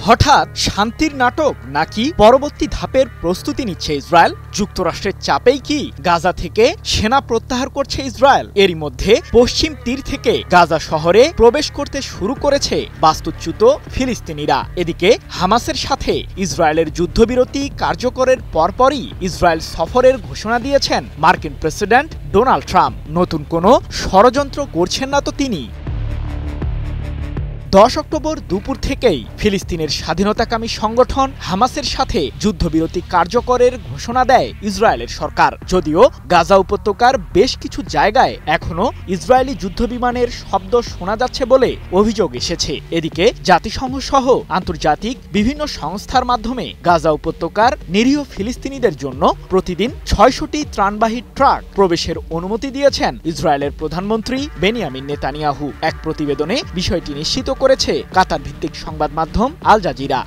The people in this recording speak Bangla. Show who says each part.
Speaker 1: হঠাৎ শান্তির নাটক নাকি পরবর্তী ধাপের প্রস্তুতি নিচ্ছে ইসরায়েল? যুক্তরাষ্ট্রের চাপেই কি গাজা থেকে সেনা প্রত্যাহার করছে ইসরায়েল? এরই মধ্যে পশ্চিম তীর থেকে গাজা শহরে প্রবেশ করতে শুরু করেছে বাস্তুচ্যুত ফিলিস্তিনিরা। এদিকে হামাসের সাথে ইসরায়েলের যুদ্ধবিরতি কার্যকরের পরপরই ইসরায়েল সফরের ঘোষণা দিয়েছেন মার্কিন প্রেসিডেন্ট ডোনাল্ড ট্রাম্প। নতুন কোনো ষড়যন্ত্র করছেন না তো তিনি। 10 অক্টোবর দুপুর থেকেই ফিলিস্তিনের স্বাধীনতাকামী সংগঠন হামাসের সাথে যুদ্ধবিরতি কার্যকরের ঘোষণা দেয় ইসরায়েলের সরকার। যদিও গাজা উপত্যকার বেশ কিছু জায়গায় এখনো ইসরায়েলি যুদ্ধবিমানের শব্দ শোনা যাচ্ছে বলে অভিযোগ এসেছে। এদিকে জাতিসংঘ সহ আন্তর্জাতিক বিভিন্ন সংস্থার মাধ্যমে গাজা উপত্যকার নিরীহ ফিলিস্তিনিদের জন্য প্রতিদিন 600টি ত্রাণবাহী ট্রাক প্রবেশের অনুমতি দিয়েছেন ইসরায়েলের প্রধানমন্ত্রী বেনিয়ামিন নেতানিয়াহু। এক প্রতিবেদনে বিষয়টি নিশ্চিত করেছে কাতার ভিত্তিক সংবাদ মাধ্যম আল জাজিরা।